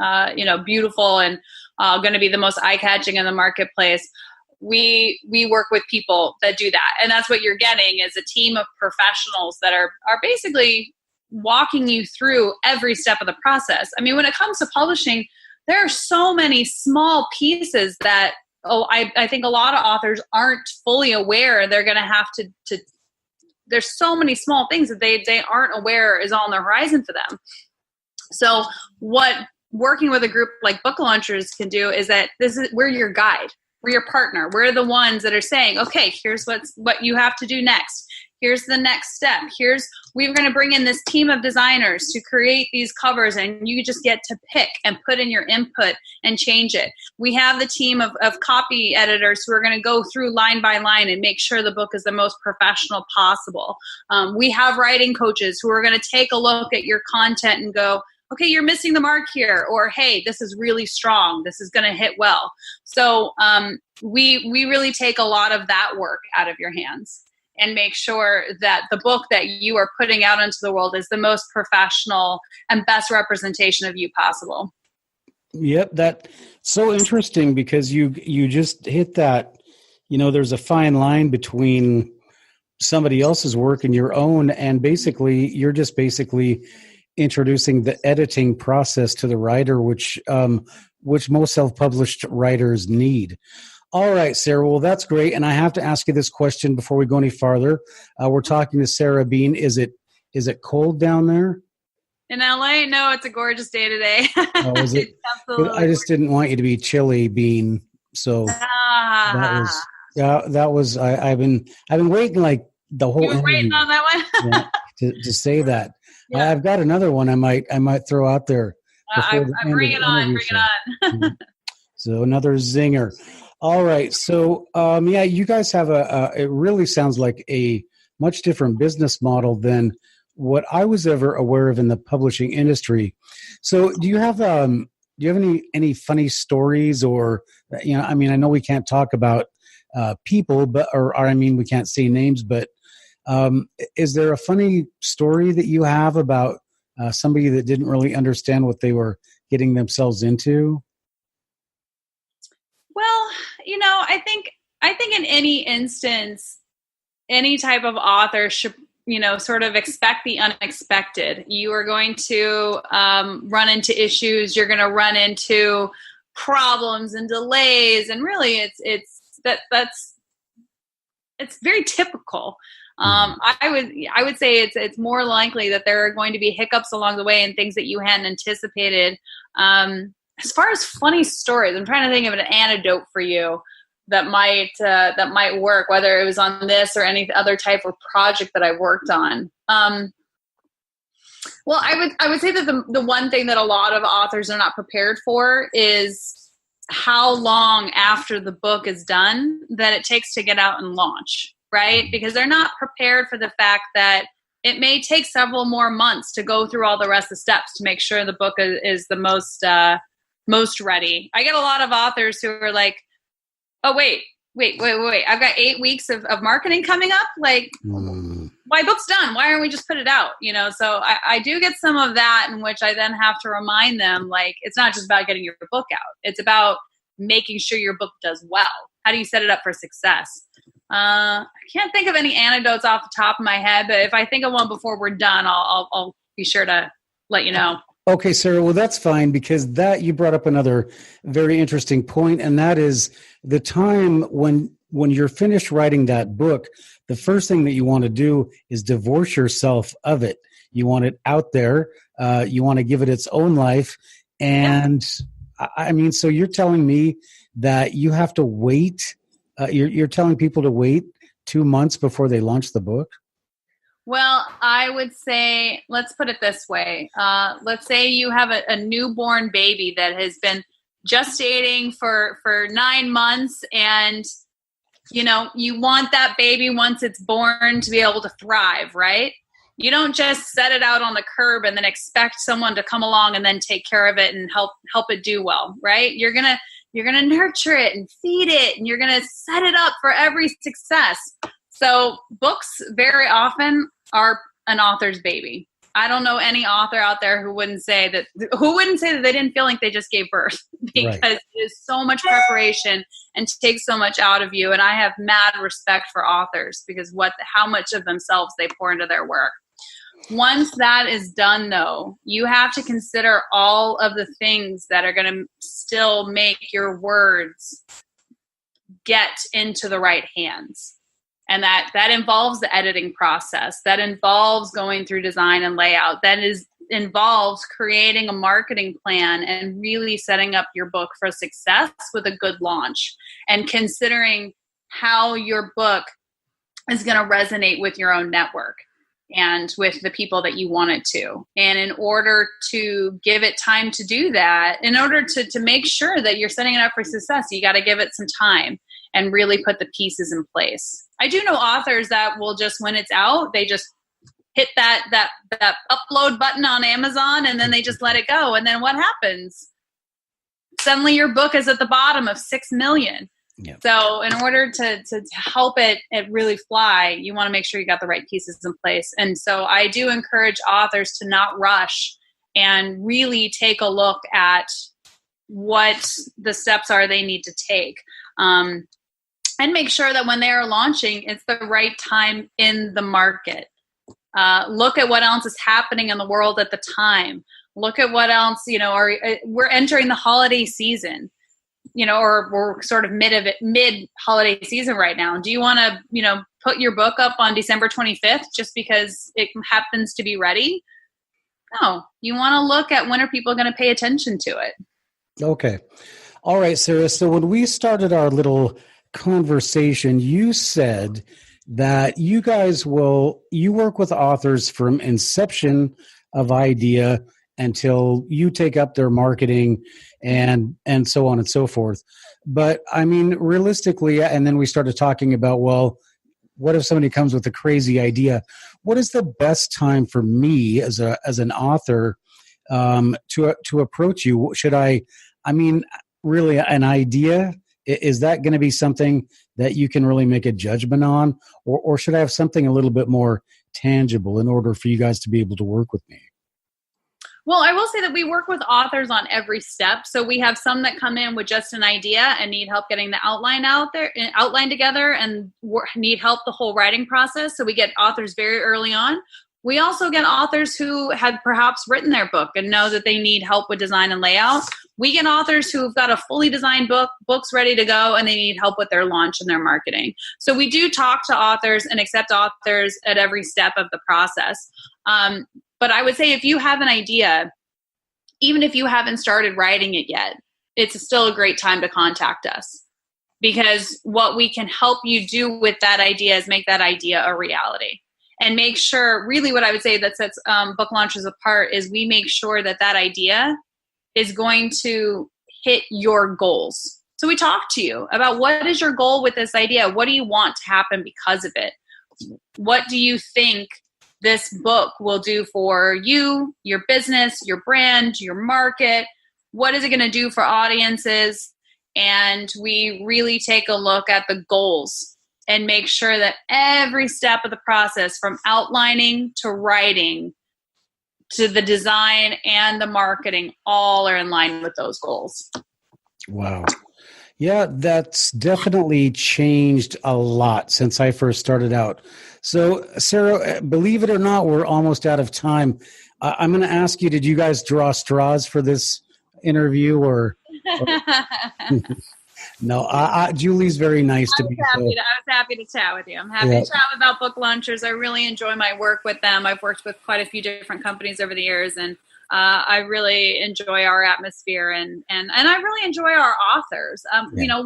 beautiful and going to be the most eye-catching in the marketplace. We work with people that do that. And that's what you're getting, is a team of professionals that are basically walking you through every step of the process. I mean, when it comes to publishing, there are so many small pieces that, I think a lot of authors aren't fully aware they're going to have to there's so many small things that they aren't aware is on the horizon for them. So what working with a group like Book Launchers can do is that we're your guide. We're your partner. We're the ones that are saying, okay, here's what you have to do next. Here's the next step. We're going to bring in this team of designers to create these covers, and you just get to pick and put in your input and change it. We have the team of copy editors who are going to go through line by line and make sure the book is the most professional possible. We have writing coaches who are going to take a look at your content and go, okay, you're missing the mark here, or hey, this is really strong. This is going to hit well. So we really take a lot of that work out of your hands and make sure that the book that you are putting out into the world is the most professional and best representation of you possible. Yep, that's so interesting, because you just hit that, there's a fine line between somebody else's work and your own, and you're just basically introducing the editing process to the writer, which most self-published writers need. All right, Sarah. Well, that's great. And I have to ask you this question before we go any farther. We're talking to Sarah Bean. Is it cold down there? In LA? No, it's a gorgeous day today. Oh, is it? I just didn't want you to be chilly, Bean. So that was. I've been waiting like the whole. You were waiting on that one. to say that. Yeah. I've got another one I might throw out there. Bring it on. So another zinger. All right. So you guys have it really sounds like a much different business model than what I was ever aware of in the publishing industry. So do you have any funny stories, or I know we can't talk about people, but we can't say names, but is there a funny story that you have about somebody that didn't really understand what they were getting themselves into? Well, I think in any instance, any type of author should sort of expect the unexpected. You are going to run into issues. You're going to run into problems and delays. And really it's very typical. I would say it's more likely that there are going to be hiccups along the way and things that you hadn't anticipated. As far as funny stories, I'm trying to think of an anecdote for you that might work, whether it was on this or any other type of project that I worked on. Well, I would say that the one thing that a lot of authors are not prepared for is how long after the book is done that it takes to get out and launch, right? Because they're not prepared for the fact that it may take several more months to go through all the rest of the steps to make sure the book is the most ready. I get a lot of authors who are like, oh, wait. I've got 8 weeks of marketing coming up. Like, my book's done. Why aren't we just put it out? So I do get some of that, in which I then have to remind them, like, it's not just about getting your book out. It's about making sure your book does well. How do you set it up for success? I can't think of any anecdotes off the top of my head, but if I think of one before we're done, I'll be sure to let you know. Okay, Sarah, well, that's fine, because that you brought up another very interesting point, and that is the time when you're finished writing that book, the first thing that you want to do is divorce yourself of it. You want it out there. You want to give it its own life. And I mean, so you're telling me that you have to wait. You're telling people to wait 2 months before they launch the book? Well, I would say, let's put it this way. Let's say you have a newborn baby that has been gestating for 9 months, and, you want that baby, once it's born, to be able to thrive, right? You don't just set it out on the curb and then expect someone to come along and then take care of it and help it do well, right? You're going to nurture it and feed it, and you're going to set it up for every success. So books very often are an author's baby. I don't know any author out there who wouldn't say that they didn't feel like they just gave birth, because It is so much preparation and takes so much out of you. And I have mad respect for authors, because how much of themselves they pour into their work. Once that is done, though, you have to consider all of the things that are going to still make your words get into the right hands. And that involves the editing process. That involves going through design and layout. Involves creating a marketing plan and really setting up your book for success with a good launch, and considering how your book is going to resonate with your own network and with the people that you want it to. And in order to give it time to do that, in order to make sure that you're setting it up for success, you got to give it some time and really put the pieces in place. I do know authors that will just, when it's out, they just hit that upload button on Amazon, and then they just let it go. And then what happens? Suddenly your book is at the bottom of 6 million. Yep. So in order to help it really fly, you want to make sure you got the right pieces in place. And so I do encourage authors to not rush and really take a look at what the steps are they need to take. And make sure that when they are launching, it's the right time in the market. Look at what else is happening in the world at the time. Look at what else, we're entering the holiday season, or we're sort of mid holiday season right now. Do you want to, put your book up on December 25th just because it happens to be ready? No, you want to look at when are people going to pay attention to it. Okay. All right, Sarah. So when we started our little conversation, you said that you work with authors from inception of idea until you take up their marketing and so on and so forth. But I mean, realistically, and then we started talking about, well, what if somebody comes with a crazy idea? What is the best time for me as an author to approach you? Really an idea? Is that going to be something that you can really make a judgment on? Or should I have something a little bit more tangible in order for you guys to be able to work with me? Well, I will say that we work with authors on every step. So we have some that come in with just an idea and need help getting the outline together, and need help the whole writing process. So we get authors very early on. We also get authors who have perhaps written their book and know that they need help with design and layout. We get authors who've got a fully designed books ready to go, and they need help with their launch and their marketing. So we do talk to authors and accept authors at every step of the process. But I would say if you have an idea, even if you haven't started writing it yet, it's still a great time to contact us, because what we can help you do with that idea is make that idea a reality, and make sure, really what I would say that sets book launches apart is we make sure that that idea is going to hit your goals. So we talk to you about, what is your goal with this idea? What do you want to happen because of it? What do you think this book will do for you, your business, your brand, your market? What is it going to do for audiences? And we really take a look at the goals and make sure that every step of the process, from outlining to writing to the design and the marketing, all are in line with those goals. Wow. Yeah, that's definitely changed a lot since I first started out. So, Sarah, believe it or not, we're almost out of time. I'm going to ask you, did you guys draw straws for this interview or No, Julie's very nice to me. I was happy to chat with you. I'm happy to chat about book launchers. I really enjoy my work with them. I've worked with quite a few different companies over the years, and I really enjoy our atmosphere, and I really enjoy our authors. You know,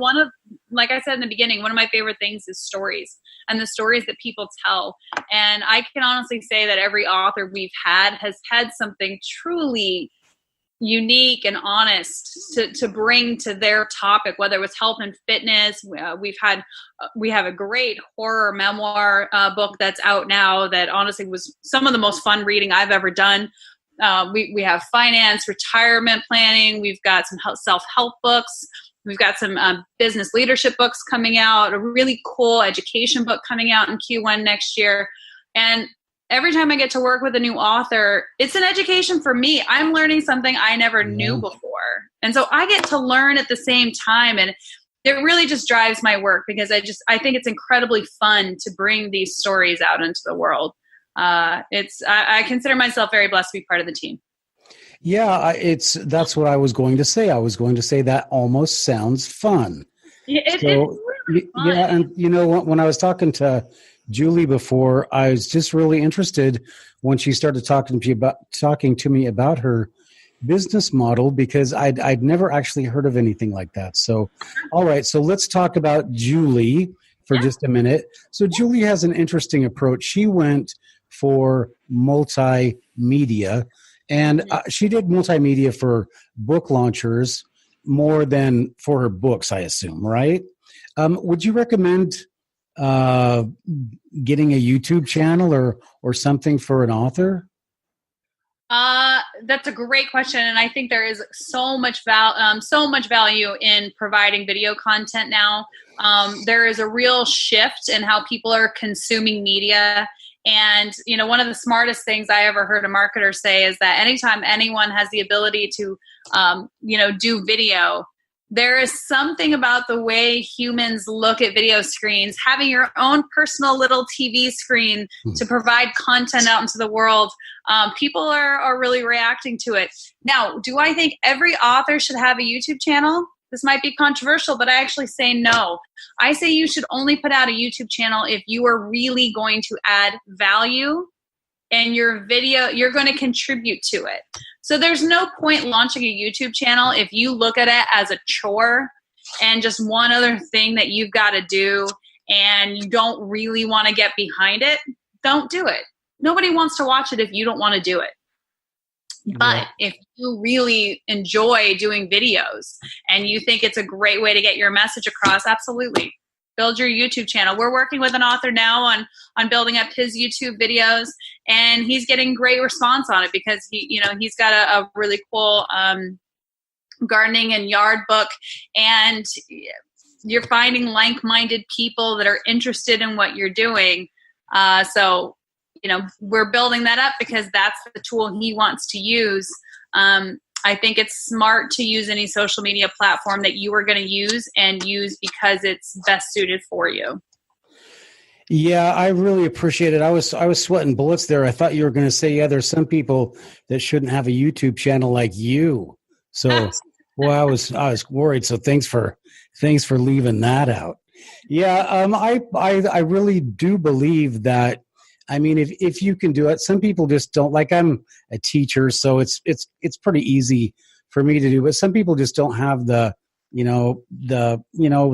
like I said in the beginning, one of my favorite things is stories, and the stories that people tell. And I can honestly say that every author we've had has had something truly unique and honest to bring to their topic, whether it was health and fitness. We have a great horror memoir book that's out now that honestly was some of the most fun reading I've ever done. We have finance, retirement planning. We've got some self-help books. We've got some business leadership books coming out, a really cool education book coming out in Q1 next year. And every time I get to work with a new author, it's an education for me. I'm learning something I never knew before. And so I get to learn at the same time. And it really just drives my work, because I think it's incredibly fun to bring these stories out into the world. I consider myself very blessed to be part of the team. Yeah, that's what I was going to say. I was going to say that almost sounds fun. It's really fun. Yeah, and you know, when I was talking to Julie before, I was just really interested when she started talking to me about her business model, because I'd never actually heard of anything like that. So, all right, so let's talk about Julie for just a minute. So Julie has an interesting approach. She went for multimedia, and she did multimedia for book launchers more than for her books, I assume, right? Would you recommend getting a YouTube channel or something for an author? That's a great question, and I think there is so much value in providing video content now. There is a real shift in how people are consuming media. And, you know, one of the smartest things I ever heard a marketer say is that anytime anyone has the ability to, do video, there is something about the way humans look at video screens. Having your own personal little TV screen to provide content out into the world, people are really reacting to it. Now, do I think every author should have a YouTube channel? This might be controversial, but I actually say no. I say you should only put out a YouTube channel if you are really going to add value, and your video, you're going to contribute to it. So there's no point launching a YouTube channel if you look at it as a chore and just one other thing that you've got to do, and you don't really want to get behind it. Don't do it. Nobody wants to watch it if you don't want to do it. But if you really enjoy doing videos and you think it's a great way to get your message across, absolutely. Build your YouTube channel. We're working with an author now on building up his YouTube videos, and he's getting great response on it because he's got a really cool gardening and yard book, and you're finding like-minded people that are interested in what you're doing. So we're building that up because that's the tool he wants to use. I think it's smart to use any social media platform that you are going to use because it's best suited for you. Yeah, I really appreciate it. I was sweating bullets there. I thought you were going to say, yeah, there's some people that shouldn't have a YouTube channel like you. So, well, I was worried. So thanks for leaving that out. Yeah, I really do believe that. I mean, if you can do it, some people just don't. Like, I'm a teacher, so it's pretty easy for me to do. But some people just don't have the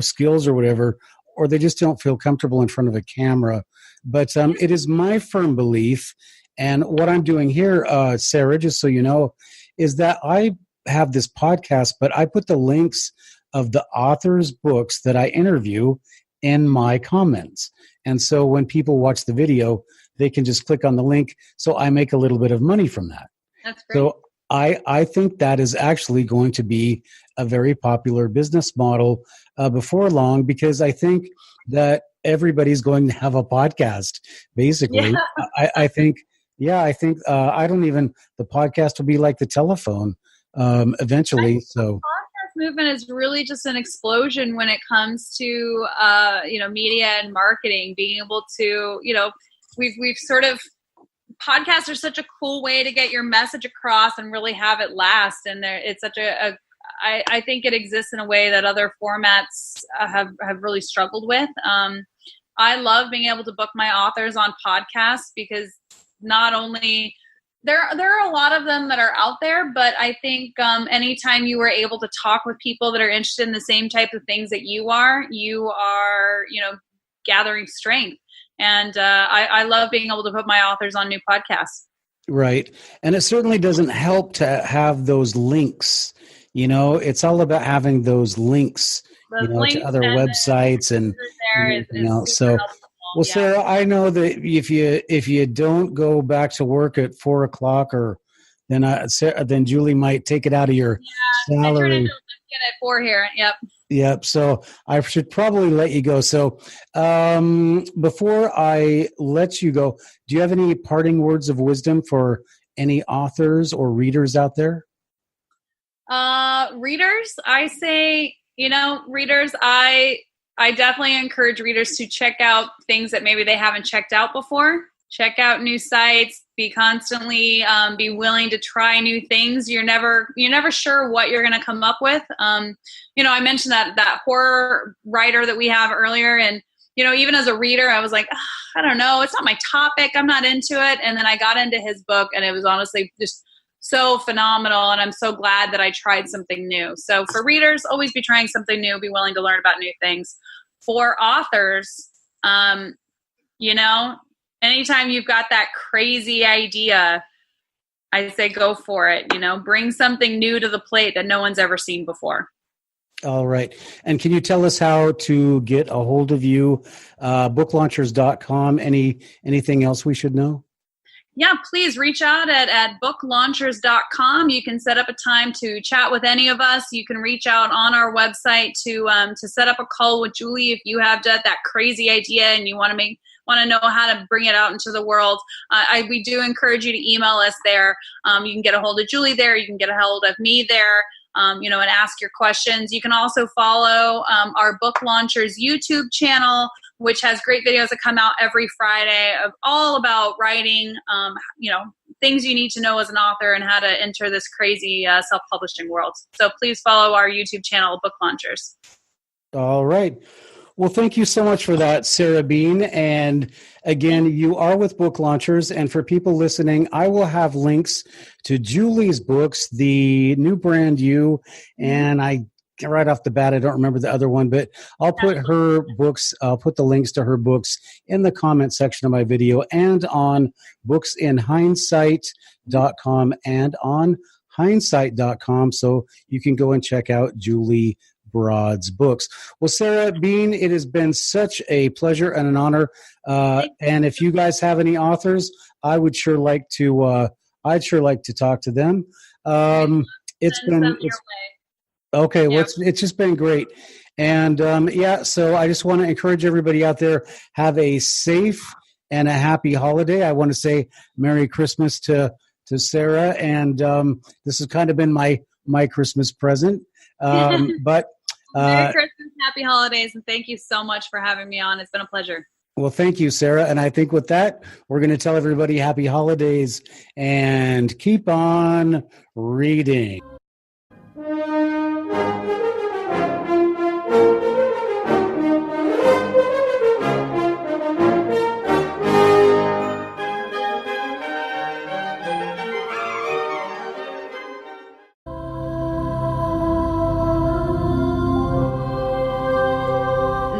skills or whatever, or they just don't feel comfortable in front of a camera. But it is my firm belief, and what I'm doing here, Sarah, just so you know, is that I have this podcast, but I put the links of the authors' books that I interview in my comments. And so when people watch the video, they can just click on the link. So I make a little bit of money from that. That's great. So I think that is actually going to be a very popular business model before long, because I think that everybody's going to have a podcast, basically. Yeah. I think the podcast will be like the telephone eventually. So movement is really just an explosion when it comes to media and marketing, being able to we've sort of, podcasts are such a cool way to get your message across and really have it last, and it's such I think it exists in a way that other formats have really struggled with. I love being able to book my authors on podcasts because not only there are a lot of them that are out there, but I think anytime you were able to talk with people that are interested in the same type of things that you are gathering strength. And I love being able to put my authors on new podcasts. Right. And it certainly doesn't help to have those links. It's all about having those links, to other websites and everything else. So, well, yeah. Sarah, I know that if you don't go back to work at 4:00, or then Julie might take it out of your salary. I get at 4 here. Yep. So I should probably let you go. So before I let you go, do you have any parting words of wisdom for any authors or readers out there? Readers, I say, readers, I definitely encourage readers to check out things that maybe they haven't checked out before. Check out new sites, be constantly, be willing to try new things. You're never sure what you're going to come up with. I mentioned that horror writer that we have earlier, and, even as a reader, I was like, I don't know, it's not my topic. I'm not into it. And then I got into his book, and it was honestly just so phenomenal. And I'm so glad that I tried something new. So for readers, always be trying something new, be willing to learn about new things. For authors, anytime you've got that crazy idea, I say go for it. Bring something new to the plate that no one's ever seen before. All right. And can you tell us how to get a hold of you? Booklaunchers.com. Anything else we should know? Yeah, please reach out at booklaunchers.com. You can set up a time to chat with any of us. You can reach out on our website to set up a call with Julie if you have that crazy idea and you want to know how to bring it out into the world. We do encourage you to email us there. You can get a hold of Julie there. You can get a hold of me there. And ask your questions. You can also follow our Book Launchers YouTube channel, which has great videos that come out every Friday of all about writing, things you need to know as an author and how to enter this crazy self-publishing world. So please follow our YouTube channel, Book Launchers. All right. Well, thank you so much for that, Sarah Bean. And again, you are with Book Launchers. And for people listening, I will have links to Julie's books, The New Brand You, and right off the bat, I don't remember the other one, but I'll put her books, I'll put the links to her books in the comment section of my video and on booksinhindsight.com and on hindsight.com. So you can go and check out Julie Broad's books. Well, Sarah Bean, it has been such a pleasure and an honor. And if you guys have any authors, I'd sure like to talk to them. It's just been great. And so I just want to encourage everybody out there, have a safe and a happy holiday. I want to say Merry Christmas to Sarah, and this has kind of been my Christmas present. But Merry Christmas, happy holidays, and thank you so much for having me on. It's been a pleasure. Well, thank you, Sarah. And I think with that, we're going to tell everybody happy holidays and keep on reading.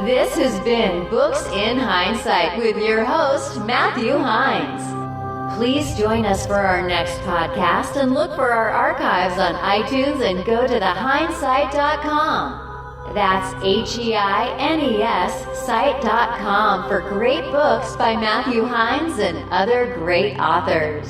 This has been Books in Hindsight with your host, Matthew Hines. Please join us for our next podcast and look for our archives on iTunes and go to thehindsight.com. That's HEINES site.com for great books by Matthew Hines and other great authors.